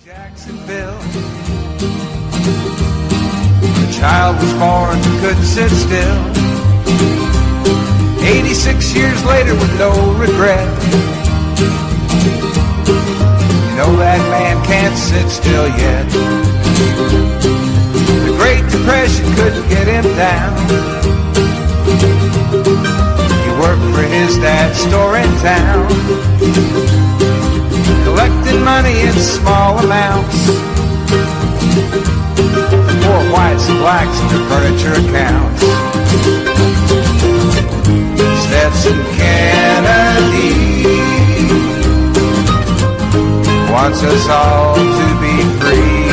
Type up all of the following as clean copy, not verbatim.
Jacksonville. The child was born who couldn't sit still. 86 years later with no regret. You know that man can't sit still yet. The Great Depression couldn't get him down. He worked for his dad's store in town, collecting money in small amounts. Poor whites and blacks in their furniture accounts. Stetson Kennedy wants us all to be free.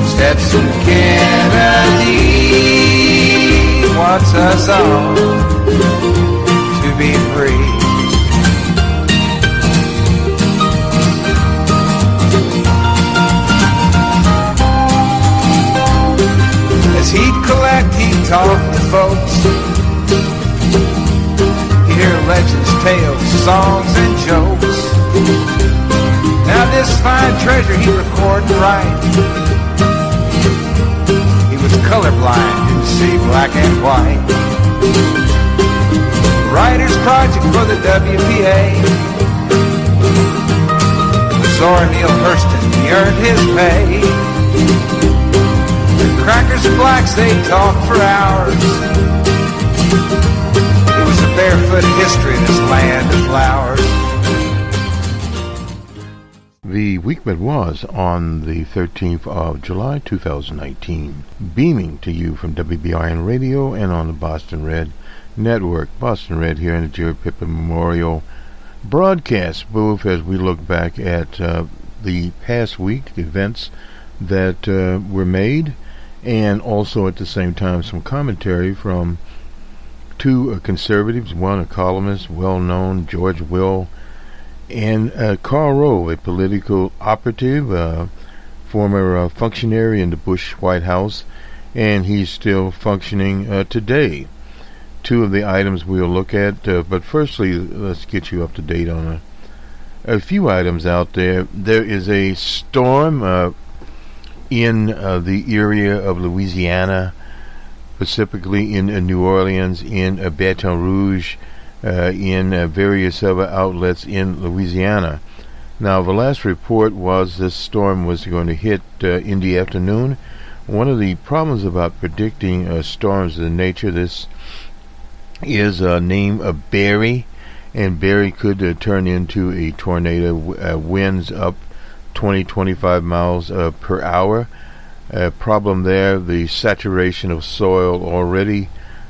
Stetson Kennedy wants us all to be free. As he'd collect, he'd talk to folks. He'd hear legends, tales, songs, and jokes. Now this fine treasure he'd record and write. He was colorblind, didn't see black and white. Writer's project for the WPA. Zora Neale Hurston, he earned his pay. Crackers and blacks, they talk for hours. It was a barefoot history, this land of flowers. The Weekman was on the 13th of July 2019, beaming to you from WBRN Radio and on the Boston Red Network. Boston Red here in the Jerry Pippen Memorial broadcast booth as we look back at the past week, the events that were made, and also at the same time some commentary from two conservatives, one a columnist, well-known, George Will, and Karl Rove, a political operative, former functionary in the Bush White House, and he's still functioning today. Two of the items we'll look at, but firstly, let's get you up to date on a few items out there. There is a storm in the area of Louisiana, specifically in New Orleans, in Baton Rouge, in various other outlets in Louisiana. Now, the last report was this storm was going to hit in the afternoon. One of the problems about predicting storms of the nature, this is named Barry, and Barry could turn into a tornado. Winds up 20-25 miles per hour. Problem there, the saturation of soil already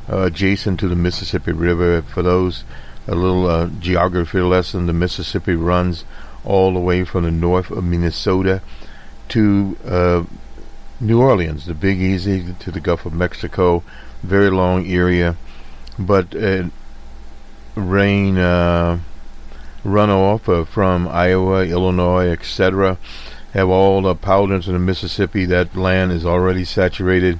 adjacent to the Mississippi River. For those, a little geography lesson, the Mississippi runs all the way from the north of Minnesota to New Orleans, the Big Easy, to the Gulf of Mexico. Very long area, but rain runoff from Iowa, Illinois, etc. have all piled into the Mississippi. That land is already saturated.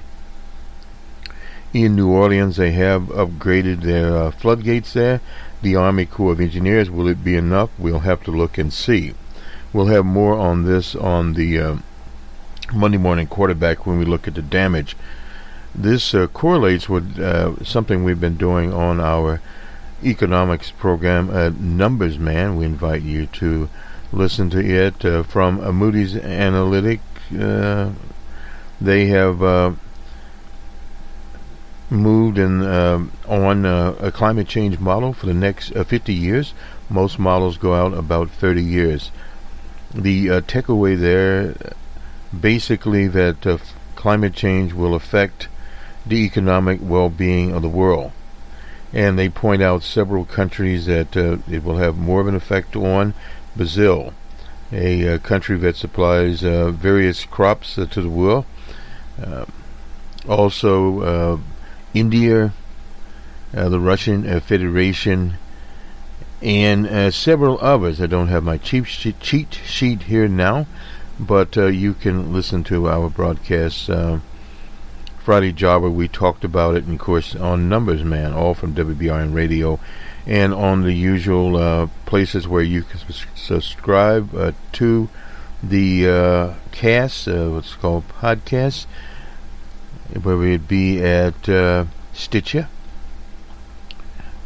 In New Orleans, they have upgraded their floodgates there. The Army Corps of Engineers, will it be enough? We'll have to look and see. We'll have more on this on the Monday morning quarterback when we look at the damage. This correlates with something we've been doing on our economics program, Numbers Man. We invite you to listen to it from Moody's Analytic. They have moved on a climate change model for the next 50 years. Most models go out about 30 years. The takeaway there, basically, that climate change will affect the economic well-being of the world. And they point out several countries that it will have more of an effect on. Brazil, a country that supplies various crops to the world. Also, India, the Russian Federation, and several others. I don't have my cheat sheet here now, but you can listen to our broadcast Friday Jobber. We talked about it, and of course on Numbers Man, all from WBRN Radio and on the usual places where you can subscribe to the cast, what's called podcasts, whether it be at Stitcher,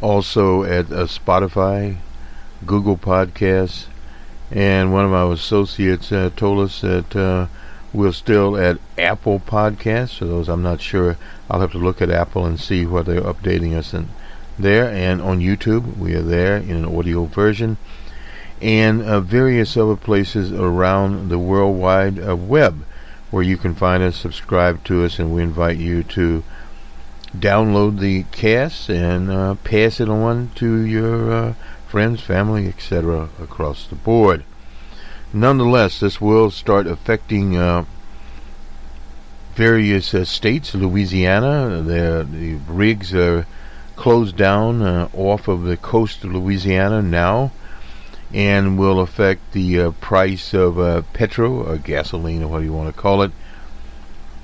also at Spotify, Google Podcasts, and one of our associates told us that we're still at Apple Podcasts. For those I'm not sure, I'll have to look at Apple and see what they're updating us in there. And on YouTube, we are there in an audio version, and various other places around the World Wide Web where you can find us, subscribe to us, and we invite you to download the cast and pass it on to your friends, family, etc. across the board. Nonetheless, this will start affecting various states. Louisiana, the rigs are closed down off of the coast of Louisiana now, and will affect the price of petrol or gasoline, or whatever you want to call it,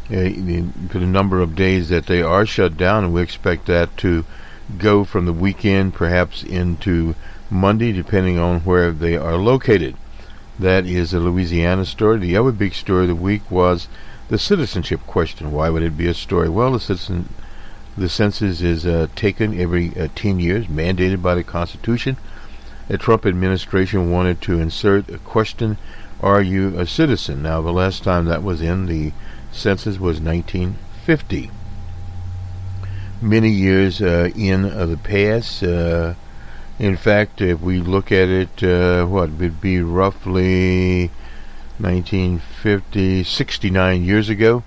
for the number of days that they are shut down. And we expect that to go from the weekend perhaps into Monday, depending on where they are located. That is a Louisiana story. The other big story of the week was the citizenship question. Why would it be a story? Well, the census is taken every 10 years, mandated by the Constitution. The Trump administration wanted to insert a question, are you a citizen? Now, the last time that was in the census was 1950. Many years in the past. In fact, if we look at it, what would be roughly 1950, 69 years ago,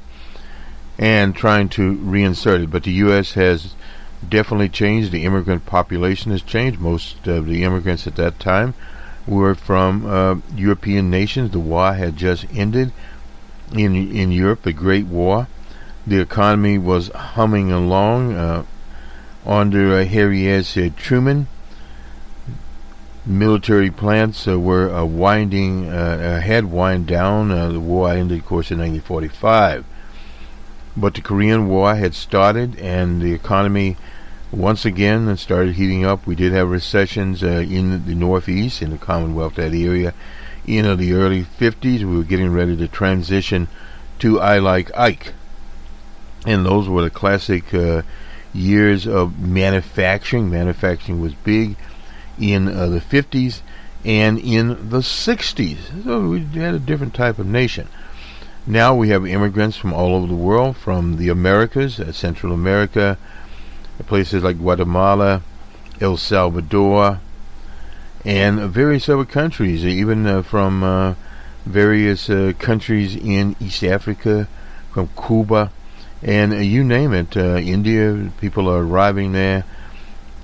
and trying to reinsert it. But the U.S. has definitely changed. The immigrant population has changed. Most of the immigrants at that time were from European nations. The war had just ended in Europe, the Great War. The economy was humming along under Harry S. Truman. Military plants were had wind down. The war ended, of course, in 1945. But the Korean War had started, and the economy once again started heating up. We did have recessions in the Northeast, in the Commonwealth, that area. In the early 50s, we were getting ready to transition to I Like Ike. And those were the classic years of manufacturing. Manufacturing was big in the 50s and in the 60s. So we had a different type of nation. Now we have immigrants from all over the world, from the Americas, Central America, places like Guatemala, El Salvador, and various other countries, even from various countries in East Africa, from Cuba, and you name it, India. People are arriving there,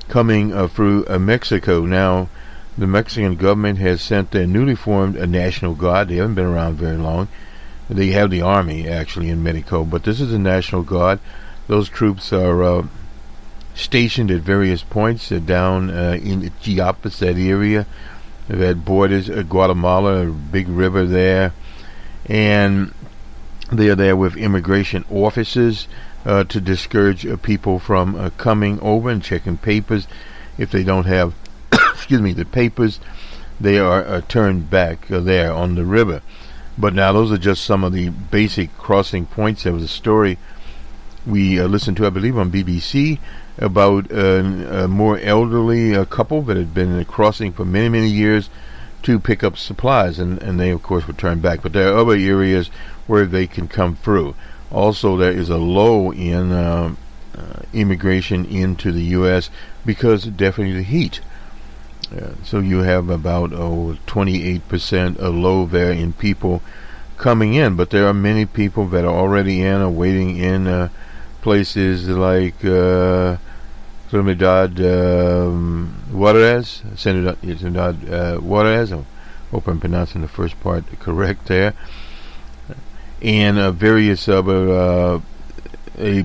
coming through Mexico. Now, the Mexican government has sent their newly formed National Guard. They haven't been around very long. They have the Army, actually, in Mexico, but this is the National Guard. Those troops are stationed at various points down in Chiapas, that area. They've had borders, Guatemala, a big river there, and they are there with immigration officers to discourage people from coming over and checking papers. If they don't have, the papers, they are turned back there on the river. But now those are just some of the basic crossing points. There was a story we listened to, I believe, on BBC about a more elderly couple that had been crossing for many, many years to pick up supplies, and they, of course, were turned back. But there are other areas where they can come through. Also, there is a low in immigration into the U.S. because definitely the heat. So you have about 28% low there in people coming in, but there are many people that are already in or waiting in places like Trinidad Juarez, Juarez. I hope I'm pronouncing the first part correct there, and various other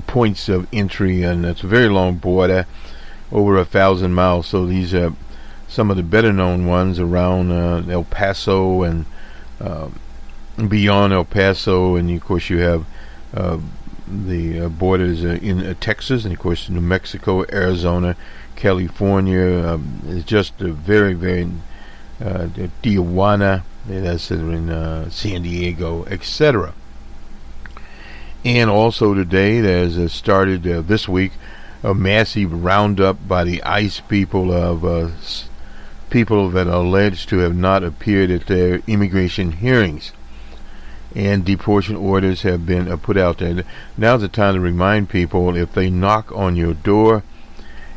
points of entry, and it's a very long border, over 1,000 miles. So these are some of the better known ones around El Paso and beyond El Paso, and of course you have the borders in Texas, and of course New Mexico, Arizona, California. It's just a very, very Tijuana, that's in San Diego, etc. And also today, there's started this week a massive roundup by the ICE people of people that are alleged to have not appeared at their immigration hearings. And deportation orders have been put out there. Now's the time to remind people, if they knock on your door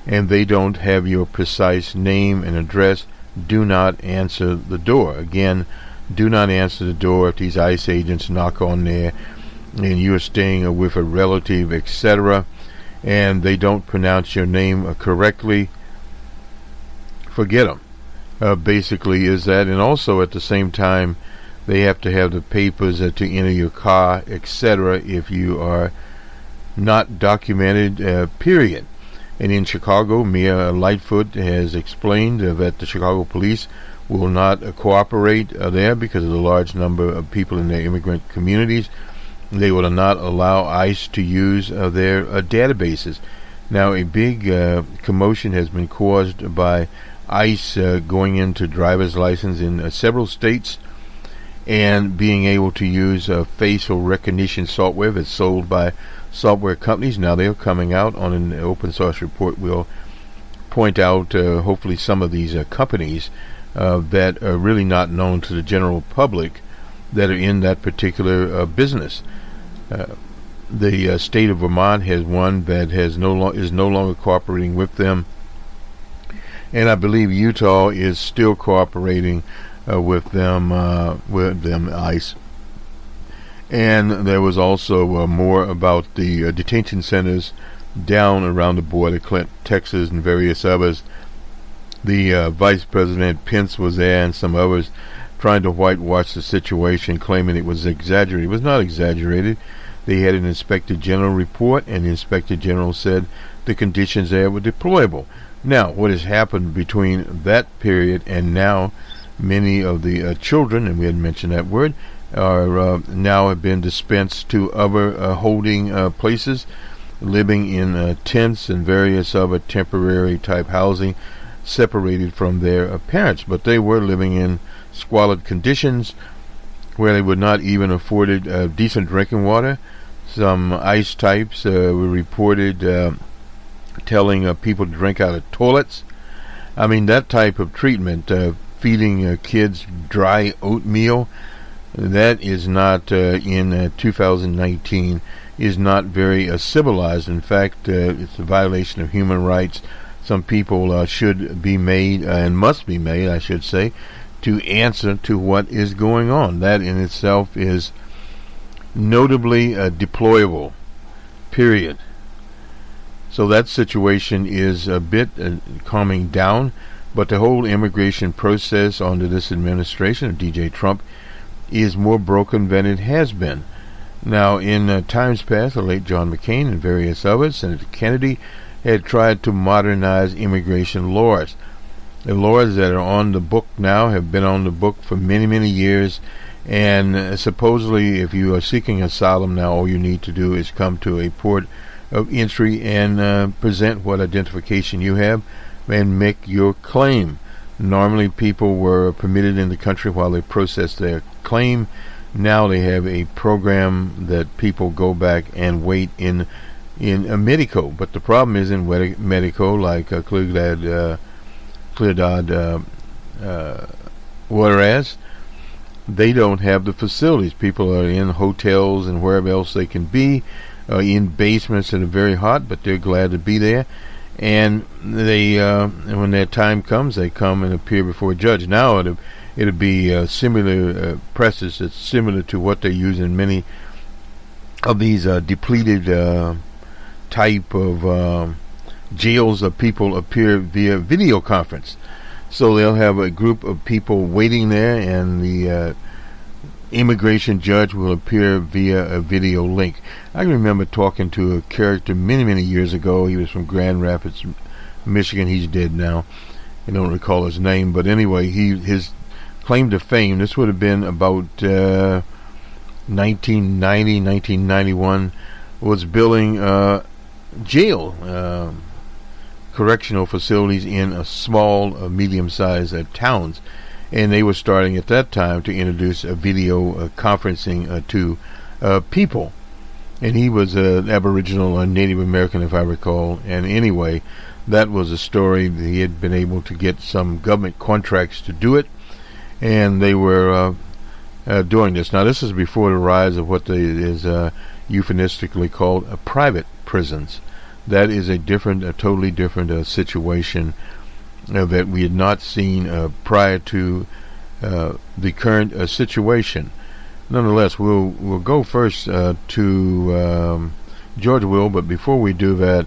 and they don't have your precise name and address, do not answer the door. Again, do not answer the door if these ICE agents knock on there and you're staying with a relative, etc., and they don't pronounce your name correctly. Forget them. Basically is that. And also at the same time, they have to have the papers to enter your car, etc., if you are not documented, period. And in Chicago, Mia Lightfoot has explained that the Chicago police will not cooperate there because of the large number of people in their immigrant communities. They will not allow ICE to use their databases. Now, a big commotion has been caused by ICE going into driver's license in several states and being able to use facial recognition software that's sold by software companies. Now they're coming out on an open source report. We'll point out hopefully some of these companies that are really not known to the general public that are in that particular business. The state of Vermont has one that is no longer cooperating with them, and I believe Utah is still cooperating with them ICE. And there was also more about the detention centers down around the border, Clinton, Texas, and various others. The Vice President Pence was there, and some others, trying to whitewash the situation, claiming it was exaggerated. It was not exaggerated. They had an Inspector General report, and the Inspector General said the conditions there were deplorable. Now, what has happened between that period and now, many of the children, and we had mentioned that word, are now have been dispensed to other holding places, living in tents and various other temporary type housing, separated from their parents. But they were living in squalid conditions where they were not even afforded decent drinking water. Some ICE types were reported telling people to drink out of toilets. I mean, that type of treatment, feeding kids dry oatmeal, that is not in 2019, is not very civilized. In fact, it's a violation of human rights. Some people should be made, and must be made, I should say, to answer to what is going on. That in itself is notably deplorable, period. So that situation is a bit calming down, but the whole immigration process under this administration of DJ Trump is more broken than it has been. Now, in times past, the late John McCain and various others, Senator Kennedy, had tried to modernize immigration laws. The laws that are on the book now have been on the book for many, many years, and supposedly if you are seeking asylum now, all you need to do is come to a port of entry and present what identification you have and make your claim. Normally people were permitted in the country while they processed their claim. Now they have a program that people go back and wait in a Medico. But the problem is in Medico, like Cleardad, whereas they don't have the facilities. People are in hotels and wherever else they can be, in basements that are very hot, but they're glad to be there. And they, when their time comes, they come and appear before a judge. Now it'll be similar process. It's similar to what they use in many of these depleted type of jails. Of people appear via video conference. So they'll have a group of people waiting there, and the immigration judge will appear via a video link. I can remember talking to a character many, many years ago. He was from Grand Rapids, Michigan. He's dead now. I don't recall his name, but anyway, his claim to fame, this would have been about 1990, 1991, was building jail correctional facilities in small, medium-sized towns. And they were starting at that time to introduce a video conferencing to people. And he was an Aboriginal Native American, if I recall. And anyway, that was a story that he had been able to get some government contracts to do it. And they were doing this. Now, this is before the rise of what is euphemistically called private prisons. That is a totally different situation that we had not seen prior to the current situation. Nonetheless, we'll go first to George Will, but before we do that,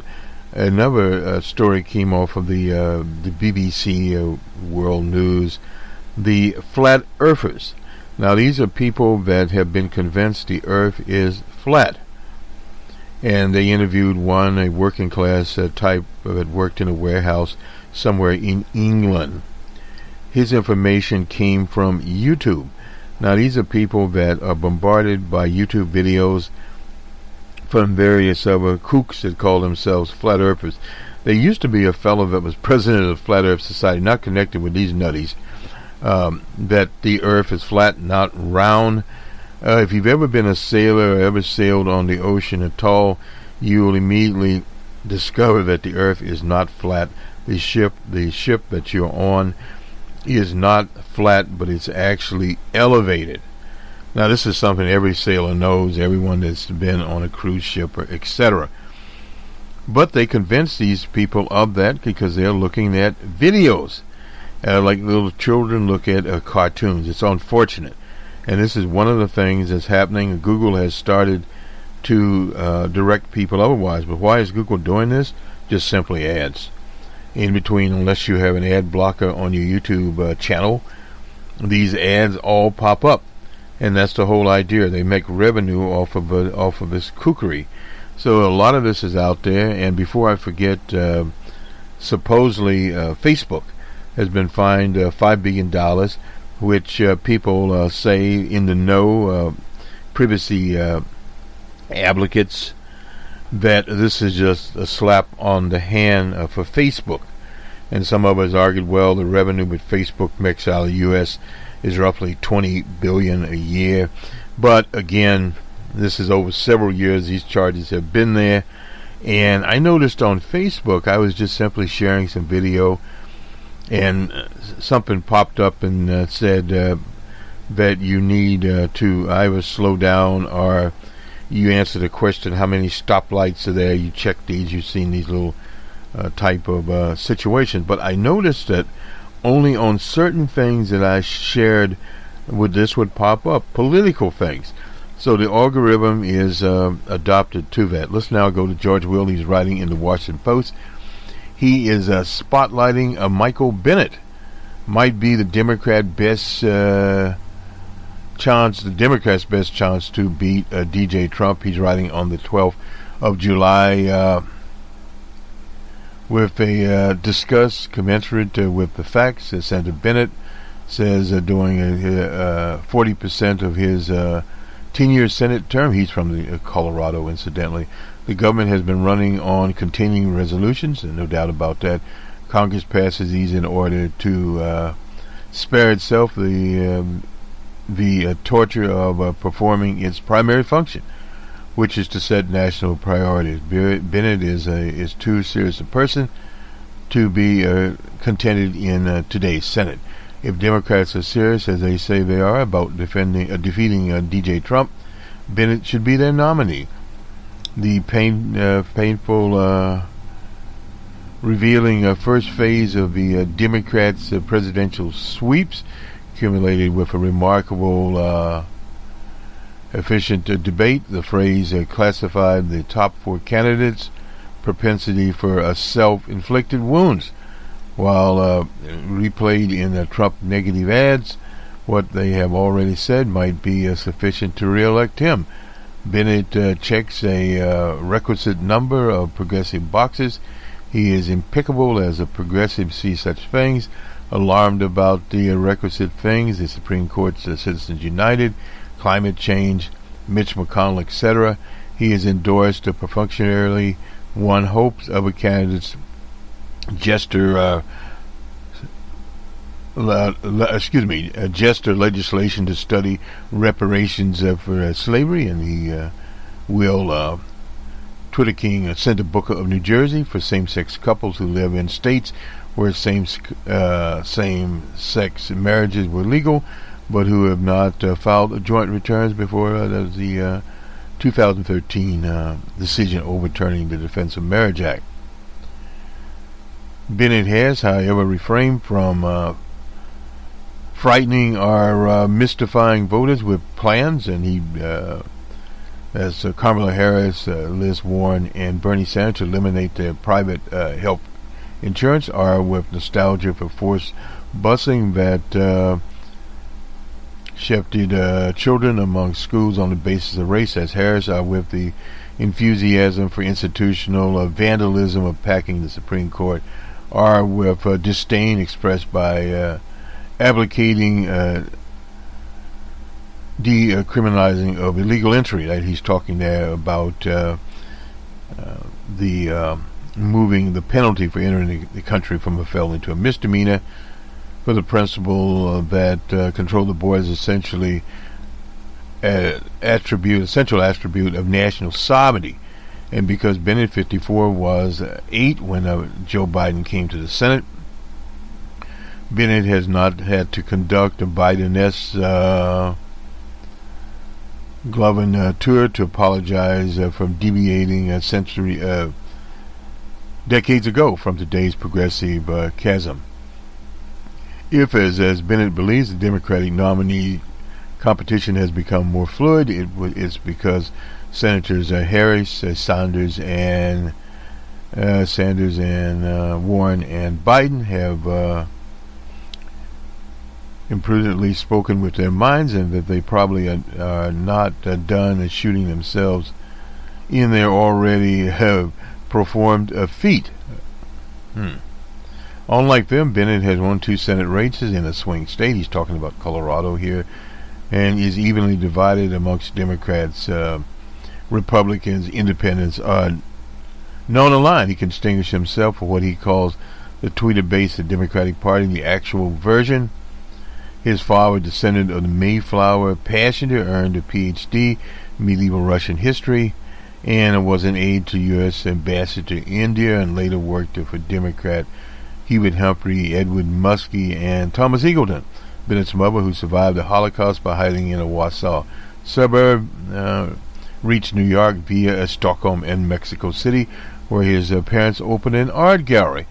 another story came off of the BBC World News, the Flat Earthers. Now, these are people that have been convinced the Earth is flat. And they interviewed one, a working class type that worked in a warehouse somewhere in England. His information came from YouTube. Now, these are people that are bombarded by YouTube videos from various other kooks that call themselves Flat Earthers. There used to be a fellow that was president of the Flat Earth Society, not connected with these nutties, that the Earth is flat, not round. If you've ever been a sailor or ever sailed on the ocean at all, you will immediately discover that the Earth is not flat. The ship that you're on is not flat, but it's actually elevated. Now, this is something every sailor knows, everyone that's been on a cruise ship, or etc. But they convince these people of that because they're looking at videos, like little children look at cartoons. It's unfortunate. And this is one of the things that's happening. Google has started to direct people otherwise. But why is Google doing this? Just simply ads. In between, unless you have an ad blocker on your YouTube channel, these ads all pop up. And that's the whole idea. They make revenue off of this kookery. So a lot of this is out there. And before I forget, supposedly Facebook has been fined $5 billion, which people say in the know, privacy advocates, that this is just a slap on the hand for Facebook. And some of us argued, well, the revenue that Facebook makes out of the U.S. is roughly $20 billion a year. But again, this is over several years. These charges have been there. And I noticed on Facebook, I was just simply sharing some video, and something popped up and said that you need to either slow down or you answer the question, how many stoplights are there? You check these, you've seen these little type of situations. But I noticed that only on certain things that I shared this would pop up, political things. So the algorithm is adopted to that. Let's now go to George Will. He's writing in the Washington Post. He is spotlighting Michael Bennet. Might be the Democrats' best chance to beat DJ Trump. He's writing on the 12th of July with a discuss commensurate with the facts. Senator Bennet says during 40% of his 10-year Senate term, he's from Colorado, incidentally, the government has been running on continuing resolutions, and no doubt about that. Congress passes these in order to spare itself the torture of performing its primary function, which is to set national priorities. Bennett is too serious a person to be contended in today's Senate. If Democrats are serious, as they say they are, about defeating DJ Trump, Bennett should be their nominee. The painful revealing first phase of the Democrats' presidential sweeps, accumulated with a remarkable efficient debate. The phrase classified the top 4 candidates' propensity for self-inflicted wounds, while replayed in Trump negative ads. What they have already said might be sufficient to re-elect him. Bennett checks a requisite number of progressive boxes. He is impeccable as a progressive sees such things. Alarmed about the requisite things, the Supreme Court's Citizens United, climate change, Mitch McConnell, etc. He has endorsed perfunctorily won hopes other candidates Jester legislation to study reparations for slavery, and he will Twitter King sent a Booker of New Jersey for same-sex couples who live in states where same-sex marriages were legal, but who have not filed joint returns before the 2013 decision overturning the Defense of Marriage Act. Bennett has, however, refrained from frightening or mystifying voters with plans, and he, as Kamala Harris, Liz Warren, and Bernie Sanders eliminate their private health insurance, are with nostalgia for forced busing that shifted children among schools on the basis of race, as Harris are with the enthusiasm for institutional vandalism of packing the Supreme Court, are with disdain expressed by advocating decriminalizing of illegal entry. Right? He's talking there about the moving the penalty for entering the country from a felony to a misdemeanor, for the principle that control the board is essentially essential attribute of national sovereignty. And because Bennett 54 was 8 when Joe Biden came to the Senate, Bennett has not had to conduct a Biden-esque Glovin tour to apologize for deviating a century decades ago from today's progressive chasm. If, as Bennett believes, the Democratic nominee competition has become more fluid, it's because Senators Harris, Sanders, and Warren and Biden have imprudently spoken with their minds, and that they probably are not done shooting themselves in their already performed feat. Unlike them, Bennett has won 2 Senate races in a swing state. He's talking about Colorado here, and is evenly divided amongst Democrats, Republicans, Independents. Known aligned, he can distinguish himself for what he calls the Twitter-based Democratic Party, the actual version. His father, descendant of the Mayflower passenger, earned a Ph.D. in medieval Russian history, and was an aide to U.S. Ambassador to India, and later worked for Democrat Hubert Humphrey, Edward Muskie, and Thomas Eagleton. Bennett's mother, who survived the Holocaust by hiding in a Warsaw suburb, reached New York via Stockholm and Mexico City, where his parents opened an art gallery.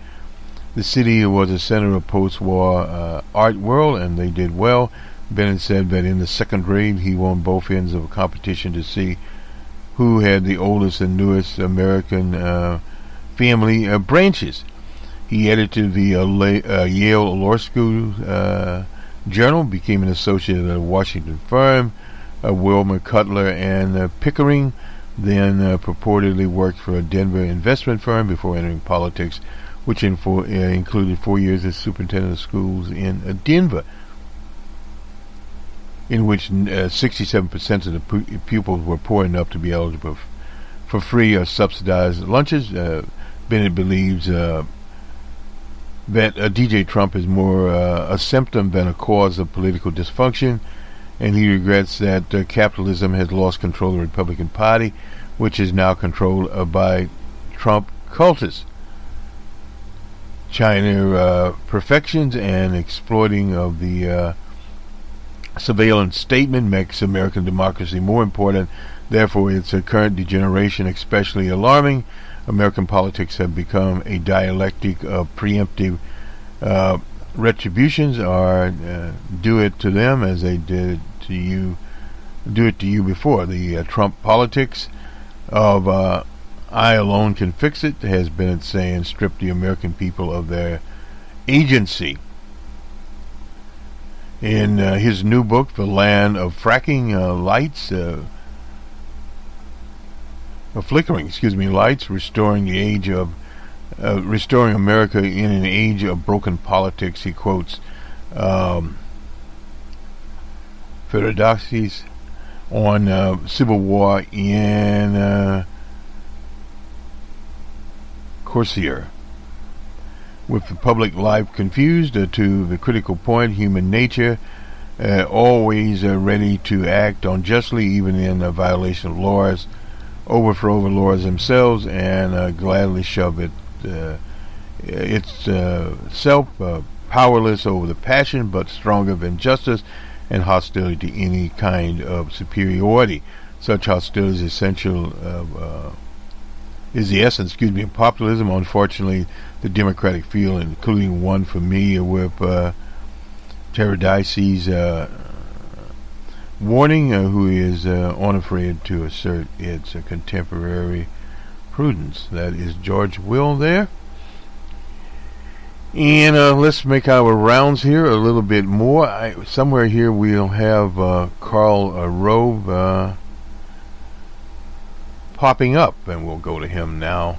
The city was a center of post-war art world, and they did well. Bennett said that in the 2nd grade he won both ends of a competition to see who had the oldest and newest American family branches. He edited the Yale Law School Journal, became an associate at a Washington firm, Wilmer Cutler and Pickering, then purportedly worked for a Denver investment firm before entering politics, which included 4 years as superintendent of schools in Denver, in which 67% of the pupils were poor enough to be eligible for free or subsidized lunches. Bennett believes that DJ Trump is more a symptom than a cause of political dysfunction, and he regrets that capitalism has lost control of the Republican Party, which is now controlled by Trump cultists. China perfections and exploiting of the surveillance statement makes American democracy more important. Therefore, its current degeneration especially alarming. American politics have become a dialectic of preemptive retributions, or do it to them as they did to you, do it to you before. The Trump politics of I alone can fix it has been saying strip the American people of their agency. In his new book, The Land of Fracking Lights, Flickering, lights, restoring the age of restoring America in an age of broken politics, he quotes Ferodoxis on civil war in Corsair. With the public life confused to the critical point, human nature always ready to act unjustly, even in violation of laws, overthrow the laws themselves, and gladly shove itself powerless over the passion, but stronger than justice and hostility to any kind of superiority. Such hostility is the essence, of populism. Unfortunately, the Democratic field, including one familiar with Teradice's warning, who is unafraid to assert its contemporary prudence. That is George Will there. And let's make our rounds here a little bit more. Somewhere here we'll have Karl Rove popping up, and we'll go to him now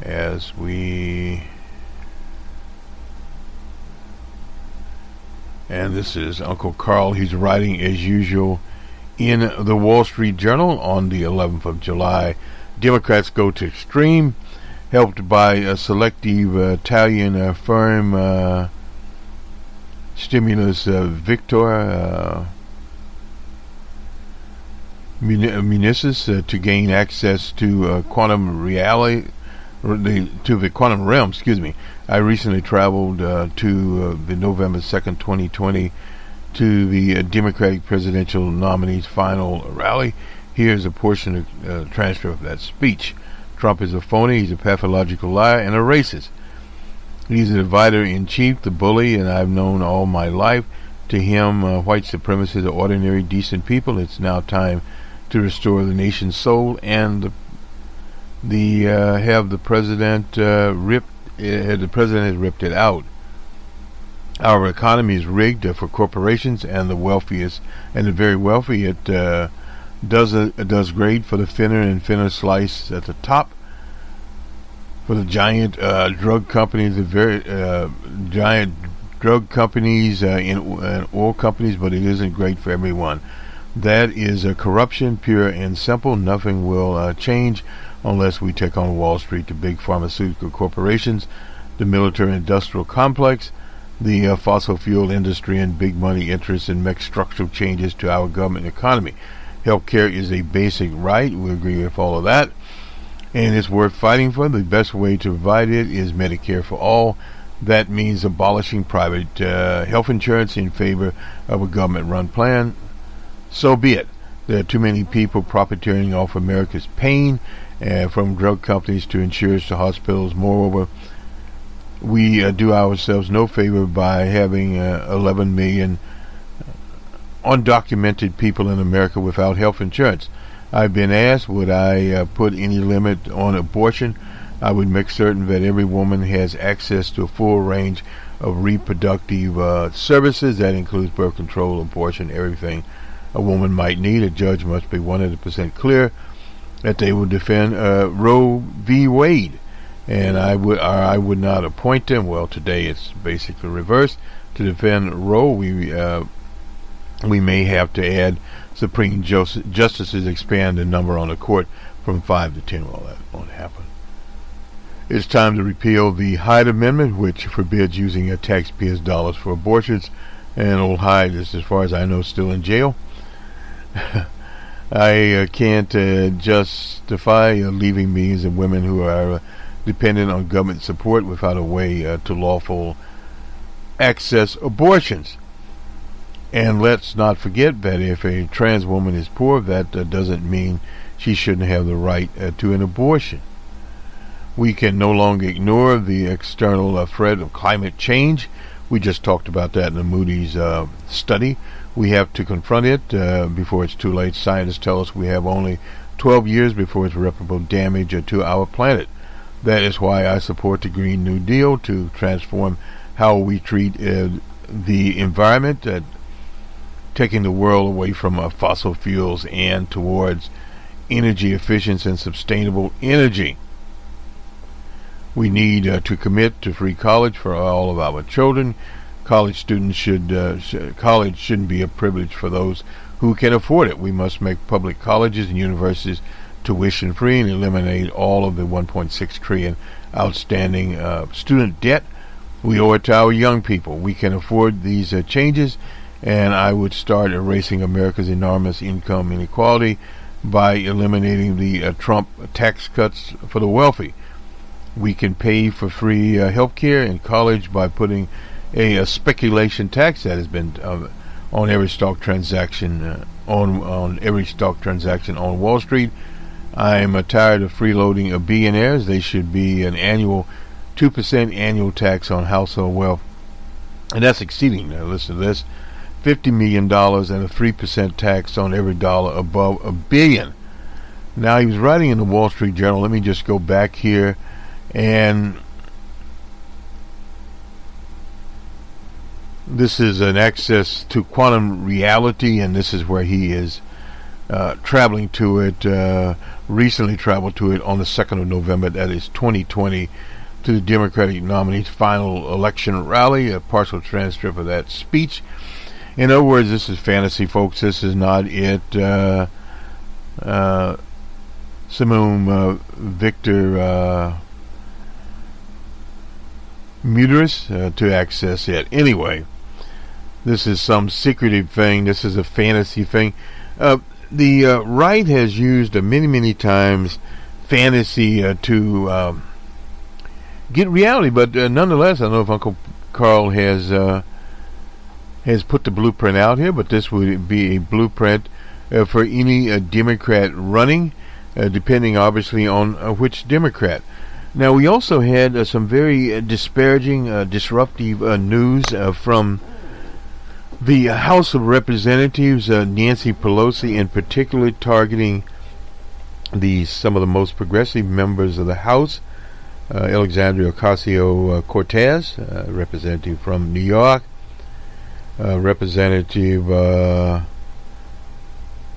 as we... And this is Uncle Carl. He's writing as usual in the Wall Street Journal on the 11th of July. Democrats go to extreme, helped by a selective Italian firm Stimulus Victor Municis to gain access to quantum reality, to the quantum realm. Excuse me. I recently traveled to the November 2nd, 2020, to the Democratic presidential nominee's final rally. Here's a portion of transcript of that speech. Trump is a phony, he's a pathological liar, and a racist. He's a divider-in-chief, the bully, and I've known all my life. To him, white supremacists are ordinary, decent people. It's now time to restore the nation's soul and have the president ripped. The president has ripped it out. Our economy is rigged for corporations and the wealthiest and the very wealthy. It does great for the thinner and thinner slice at the top. For the giant drug companies, the very giant drug companies and oil companies, but it isn't great for everyone. That is corruption, pure and simple. Nothing will change unless we take on Wall Street, the big pharmaceutical corporations, the military-industrial complex, the fossil fuel industry, and big money interests, and make structural changes to our government economy. Healthcare is a basic right. We agree with all of that, and it's worth fighting for. The best way to provide it is Medicare for all. That means abolishing private health insurance in favor of a government-run plan. So be it. There are too many people profiteering off America's pain, from drug companies to insurers to hospitals. Moreover, we do ourselves no favor by having 11 million undocumented people in America without health insurance. I've been asked, would I put any limit on abortion? I would make certain that every woman has access to a full range of reproductive services. That includes birth control, abortion, everything a woman might need. A judge must be 100% clear that they will defend Roe v. Wade, and I would not appoint them. Well, today it's basically reversed. To defend Roe, we may have to add Supreme Justices, expand the number on the court from 5 to 10. Well, that won't happen. It's time to repeal the Hyde Amendment, which forbids using taxpayers' dollars for abortions, and old Hyde is, as far as I know, still in jail. I can't justify leaving millions of women who are dependent on government support without a way to lawful access abortions. And let's not forget that if a trans woman is poor, that doesn't mean she shouldn't have the right to an abortion. We can no longer ignore the external threat of climate change. We just talked about that in the Moody's study. We have to confront it before it's too late. Scientists tell us we have only 12 years before it's irreparable damage to our planet. That is why I support the Green New Deal to transform how we treat the environment, taking the world away from fossil fuels and towards energy efficiency and sustainable energy. We need to commit to free college for all of our children. College students college shouldn't be a privilege for those who can afford it. We must make public colleges and universities tuition free and eliminate all of the $1.6 trillion outstanding student debt. We owe it to our young people. We can afford these changes, and I would start erasing America's enormous income inequality by eliminating the Trump tax cuts for the wealthy. We can pay for free health care in college by putting a speculation tax that has been on every stock transaction on every stock transaction on Wall Street. I'm tired of freeloading of billionaires. They should be an annual 2% annual tax on household wealth, and that's exceeding. Now listen to this: $50 million and a 3% tax on every dollar above $1 billion. Now, he was writing in the Wall Street Journal. Let me just go back here, and this is an access to quantum reality, and this is where he is traveling to it, recently traveled to it on the 2nd of November, that is 2020, to the Democratic nominee's final election rally, a partial transcript of that speech. In other words, this is fantasy, folks. This is not it. Simum Victor Muterus to access it. Anyway, this is some secretive thing. This is a fantasy thing. The right has used many times fantasy to get reality, but nonetheless, I don't know if Uncle Carl has put the blueprint out here, but this would be a blueprint for any Democrat running, depending obviously on which Democrat. Now, we also had some very disparaging, disruptive news from the House of Representatives, Nancy Pelosi in particular, targeting some of the most progressive members of the House. Alexandria Ocasio-Cortez, representative from New York, Representative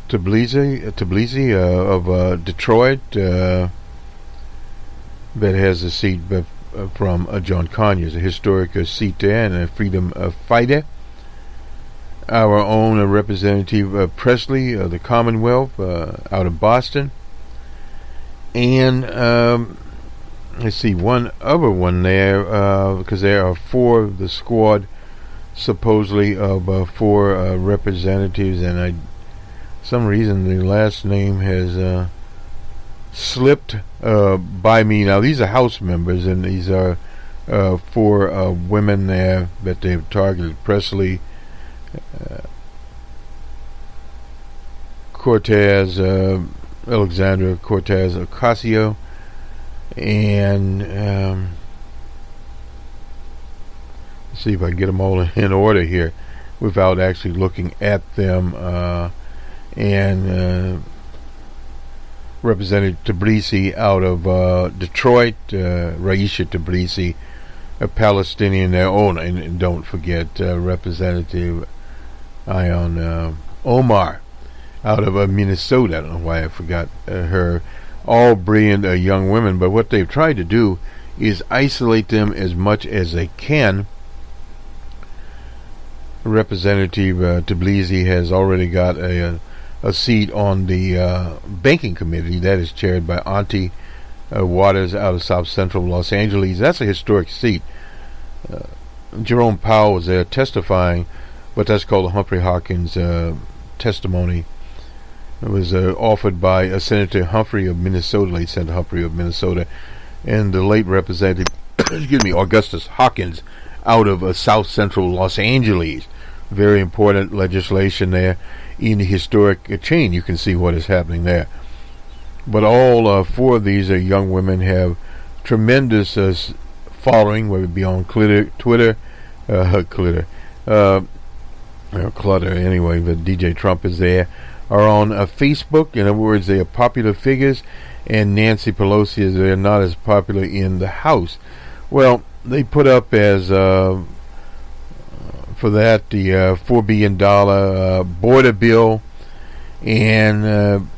Tbilisi of Detroit, that has a seat from John Conyers, a historic seat there, and a freedom fighter. Our own Representative Presley of the Commonwealth out of Boston. And let's see, one other one there, because there are four of the squad, supposedly, of four representatives, and some reason the last name has slipped by me. Now, these are House members, and these are four women there that they've targeted: Presley, Cortez, Alexandra Cortez Ocasio, and let's see if I can get them all in order here without actually looking at them. And Representative Tbilisi out of Detroit, Raisha Tbilisi, a Palestinian there. Oh, and don't forget Representative Ion Omar out of Minnesota. I don't know why I forgot her. All brilliant young women, but what they've tried to do is isolate them as much as they can. Representative Tbilisi has already got a seat on the banking committee that is chaired by Auntie Waters out of South Central Los Angeles. That's a historic seat. Jerome Powell was there testifying, but that's called the Humphrey Hawkins testimony. It was offered by Senator Humphrey of Minnesota, late Senator Humphrey of Minnesota, and the late Representative, Augustus Hawkins out of South Central Los Angeles. Very important legislation there in the historic chain. You can see what is happening there. But all four of these young women have tremendous following, whether it be on Twitter, Clutter, anyway, but DJ Trump is there, are on Facebook. In other words, they are popular figures, and Nancy Pelosi is there, not as popular in the House. Well, they put up as for that the $4 billion border bill, and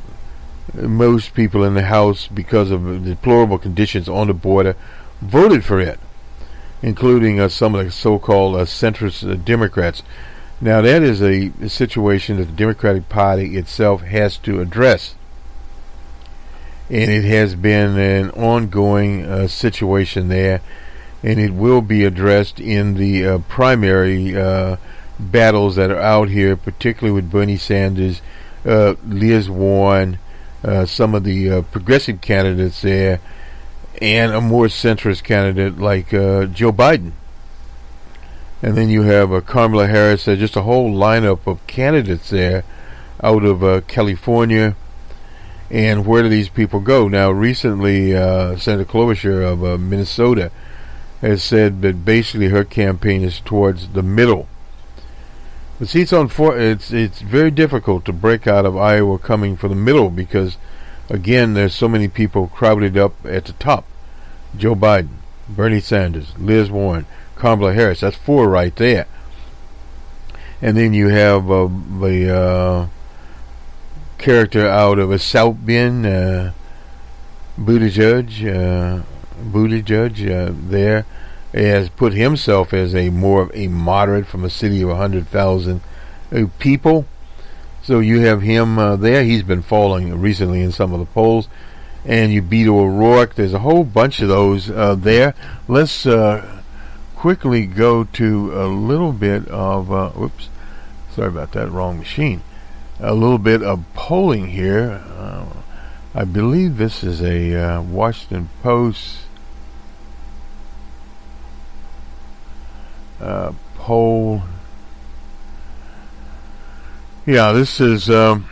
most people in the House, because of the deplorable conditions on the border, voted for it, including some of the so-called centrist Democrats. Now, that is a situation that the Democratic Party itself has to address. and it has been an ongoing situation there, and it will be addressed in the primary battles that are out here, particularly with Bernie Sanders, Liz Warren, some of the progressive candidates there, and a more centrist candidate like Joe Biden. And then you have Kamala Harris, just a whole lineup of candidates there out of California. And where do these people go? Now, recently, Senator Klobuchar of Minnesota has said that basically her campaign is towards the middle. But see, it's very difficult to break out of Iowa coming from the middle because, again, there's so many people crowded up at the top. Joe Biden, Bernie Sanders, Liz Warren, Kamala Harris. That's 4 right there. And then you have the character out of South Bend, Buttigieg there has put himself as more of a moderate from a city of 100,000 people. So you have him there. He's been falling recently in some of the polls. And you Beto O'Rourke. There's a whole bunch of those there. Let's quickly go to a little bit of oops, sorry about that, wrong machine. A little bit of polling here. I believe this is a Washington Post poll. Yeah, this is an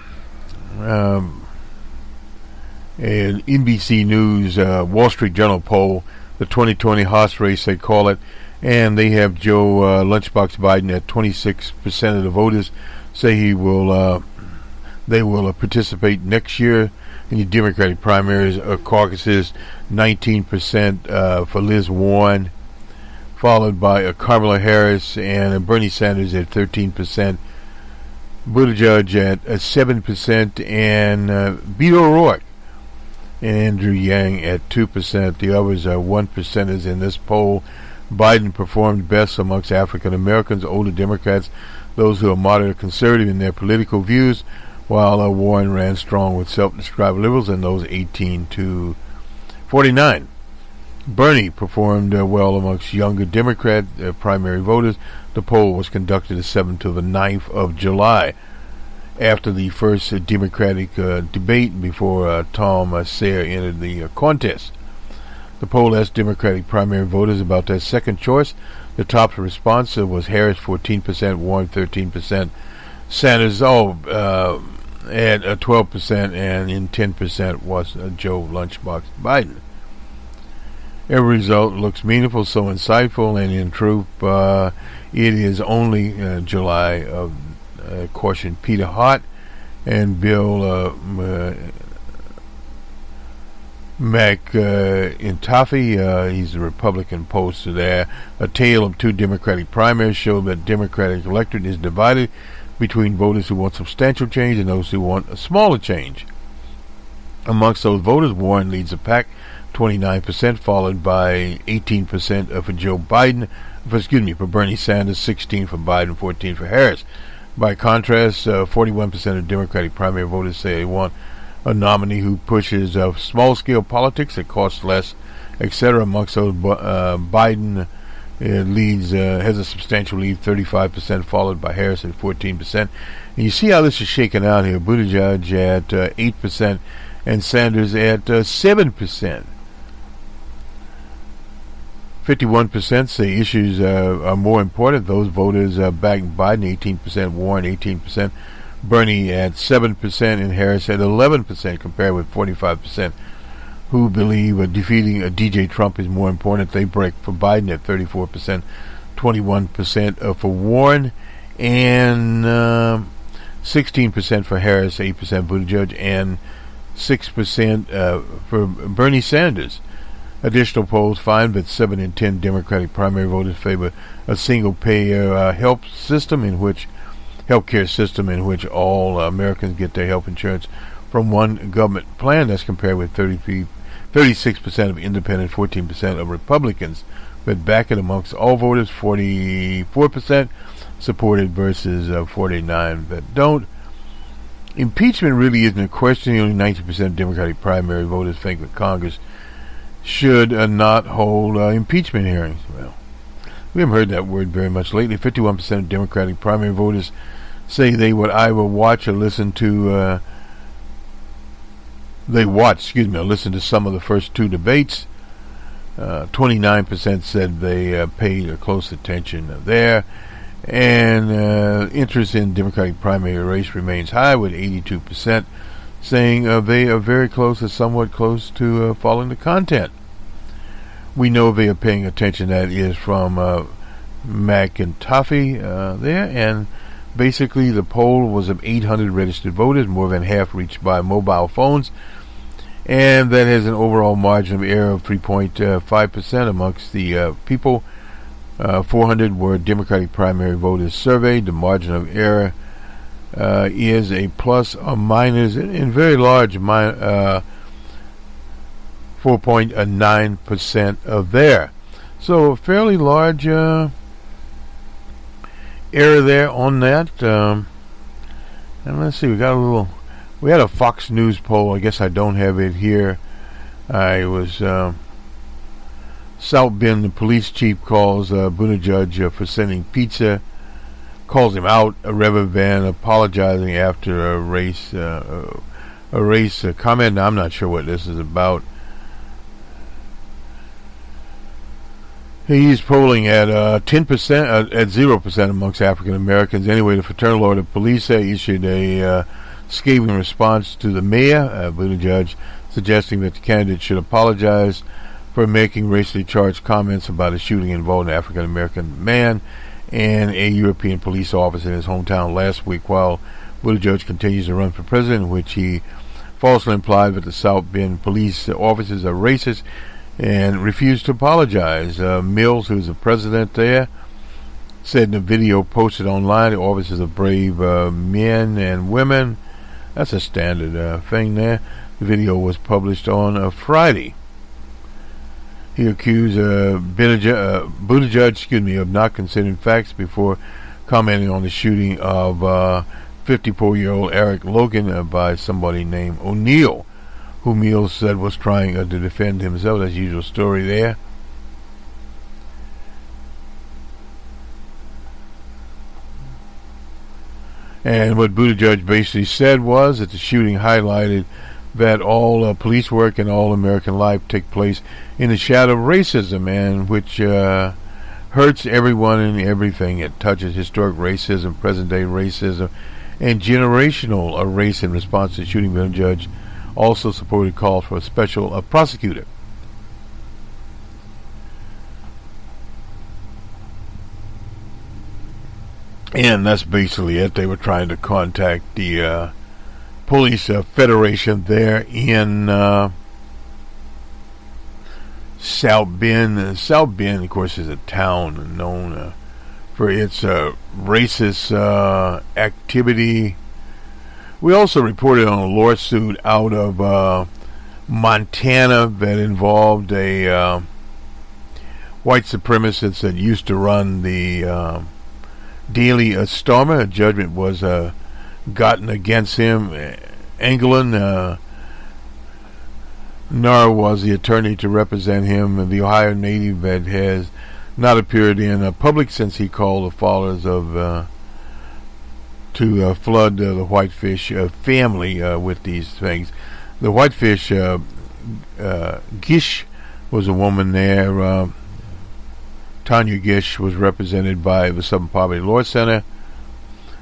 NBC News Wall Street Journal poll, the 2020 horse race they call it, and they have Joe Lunchbox Biden at 26% of the voters say they will participate next year in the Democratic primaries or caucuses. 19% for Liz Warren, followed by Kamala Harris and Bernie Sanders at 13%, Buttigieg at 7%, and Beto O'Rourke and Andrew Yang at 2%. The others are 1%ers in this poll. Biden performed best amongst African Americans, older Democrats, those who are moderate or conservative in their political views, while Warren ran strong with self-described liberals and those 18 to 49. Bernie performed well amongst younger Democrat primary voters. The poll was conducted the 7th to the 9th of July, after the first Democratic debate before Tom Sayre entered the contest. The poll asked Democratic primary voters about their second choice. The top response was Harris 14%, Warren 13%, Sanders at 12%, and in 10% was Joe Lunchbox Biden. Every result looks meaningful, so insightful, and in truth, it is only July of caution Peter Hart and Bill McIntyre. He's a Republican pollster there. A tale of 2 Democratic primaries show that Democratic electorate is divided between voters who want substantial change and those who want a smaller change. Amongst those voters, Warren leads the pack, 29%, followed by 18% for Joe Biden, for Bernie Sanders, 16% for Biden, 14% for Harris. By contrast, 41% of Democratic primary voters say they want a nominee who pushes small-scale politics that costs less, etc. Amongst those, Biden has a substantial lead, 35%, followed by Harris at 14%. And you see how this is shaken out here. Buttigieg at 8% and Sanders at 7%. 51% say issues are more important. Those voters back Biden, 18%, Warren 18%, Bernie at 7%, and Harris at 11%, compared with 45% who believe defeating DJ Trump is more important. They break for Biden at 34%, 21% for Warren, and 16% for Harris, 8% Buttigieg, and 6% for Bernie Sanders. Additional polls find that 7 in 10 Democratic primary voters favor a single-payer healthcare system in which all Americans get their health insurance from one government plan. That's compared with 36% of independent, 14% of Republicans. But back it amongst all voters, 44% supported versus 49% that don't. impeachment really isn't a question. Only 19% of Democratic primary voters think that Congress should not hold impeachment hearings. Well, we haven't heard that word very much lately. 51% of Democratic primary voters say they would either watch or listen to listen to some of the first two debates. 29% said they paid close attention there. And interest in Democratic primary race remains high, with 82% saying they are very close or somewhat close to following the content. We know they are paying attention. That is from McIntyre there. And basically the poll was of 800 registered voters, more than half reached by mobile phones. And that has an overall margin of error of 3.5% amongst the people. 400 were Democratic primary voters surveyed. The margin of error is a plus or minus in very large 4.9% of there. So a fairly large error there on that. And let's see, we had a Fox News poll. I guess I don't have it here. I was South Bend, the police chief calls Buttigieg for sending pizza, calls him out rather than apologizing after a race comment. Now, I'm not sure what this is about. He's polling at 10%, at 0% amongst African Americans. Anyway, the Fraternal Order of Police issued a scathing response to the mayor, Buttigieg, suggesting that the candidate should apologize for making racially charged comments about a shooting involving an African American man and a European police officer in his hometown last week, while Buttigieg continues to run for president, in which he falsely implied that the South Bend police officers are racist and refused to apologize. Mills, who's the president there, said in a video posted online, the officers are brave men and women. That's a standard thing there. The video was published on Friday. He accused Buttigieg, of not considering facts before commenting on the shooting of 54-year-old Eric Logan by somebody named O'Neill, who Mills said was trying to defend himself. That's the usual story there. And what Buttigieg basically said was that the shooting highlighted that all police work and all American life take place in the shadow of racism, and which hurts everyone and everything. It touches historic racism, present-day racism, and generational race. In response to the shooting, Buttigieg also supported calls for a special prosecutor. And that's basically it. They were trying to contact the police federation there in South Bend. South Bend, of course, is a town known for its racist activity. We also reported on a lawsuit out of Montana that involved a white supremacist that used to run the Daily Stormer. A judgment was gotten against him. England Nar was the attorney to represent him, the Ohio native that has not appeared in public since he called the followers of to flood the Whitefish family with these things. The Whitefish Gish was a woman there. Tanya Gish was represented by the Southern Poverty Law Center.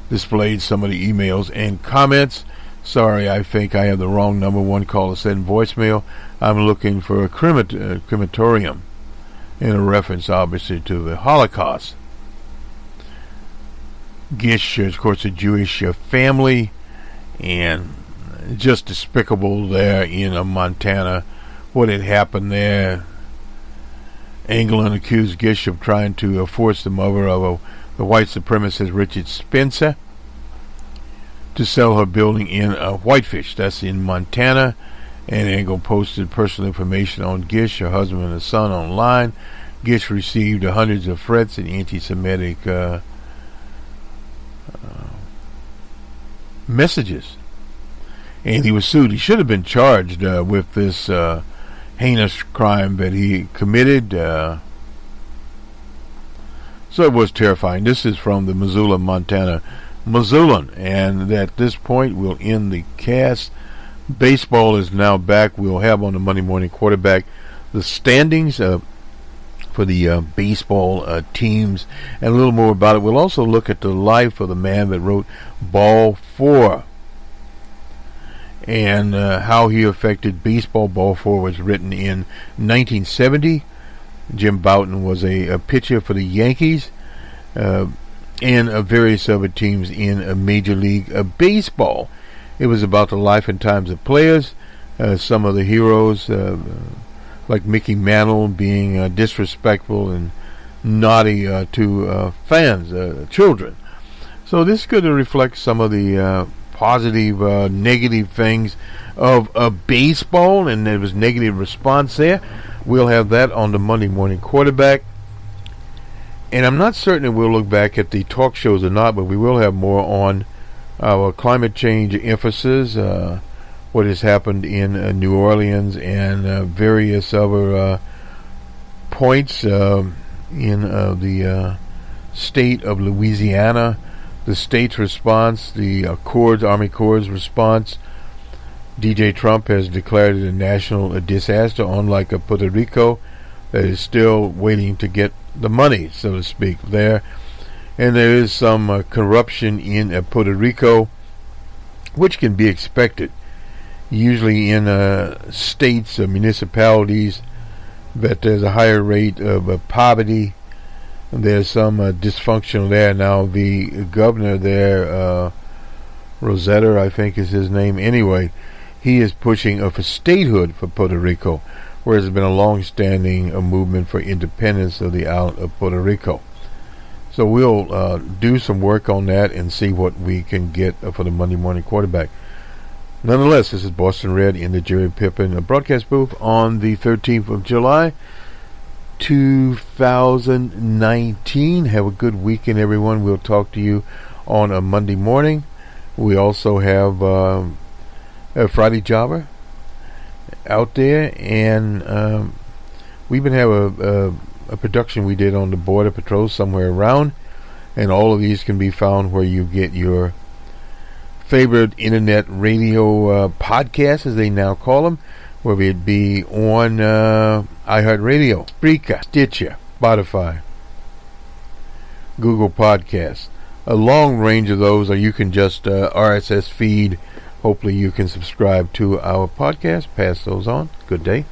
Displayed some of the emails and comments. Sorry, I think I have the wrong number. One caller said in voicemail, I'm looking for a crematorium, in a reference obviously to the Holocaust. Gish, of course, a Jewish family, and just despicable there in Montana what had happened there. England accused Gish of trying to force the mother of the white supremacist Richard Spencer to sell her building in Whitefish. That's in Montana. And Engel posted personal information on Gish, her husband and her son, online. Gish received hundreds of threats and anti-Semitic messages. and he was sued. He should have been charged with this heinous crime that he committed. So it was terrifying. This is from the Missoula, Montana Missoulian, and at this point we'll end the cast. Baseball is now back. We'll have on the Monday Morning Quarterback the standings for the baseball teams and a little more about it. We'll also look at the life of the man that wrote Ball 4 and how he affected baseball. Ball 4 was written in 1970. Jim Bouton was a pitcher for the Yankees and various other teams in Major League Baseball. It was about the life and times of players, some of the heroes like Mickey Mantle being disrespectful and naughty to fans, children. So this is going to reflect some of the positive, negative things of baseball, and there was negative response there. We'll have that on the Monday Morning Quarterback. And I'm not certain if we'll look back at the talk shows or not, but we will have more on our climate change emphasis, what has happened in New Orleans and various other points in the state of Louisiana, the state's response, the Army Corps' response. DJ Trump has declared it a national disaster, unlike Puerto Rico, that is still waiting to get the money, so to speak, there. And there is some corruption in Puerto Rico, which can be expected. Usually in states or municipalities that there's a higher rate of poverty. There's some dysfunction there. Now the governor there, Rosetta, I think is his name. Anyway, he is pushing for statehood for Puerto Rico, whereas there's been a long-standing movement for independence of the island of Puerto Rico. So we'll do some work on that and see what we can get for the Monday Morning Quarterback. Nonetheless, this is Boston Red in the Jerry Pippin broadcast booth on the 13th of July, 2019. Have a good weekend, everyone. We'll talk to you on a Monday morning. We also have a Friday Jobber out there, and we even have a production we did on the Border Patrol somewhere around, and all of these can be found where you get your favorite internet radio podcasts, as they now call them, whether it be on iHeartRadio, Spreaker, Stitcher, Spotify, Google Podcasts, a long range of those, or you can just RSS feed. Hopefully you can subscribe to our podcast. Pass those on. Good day.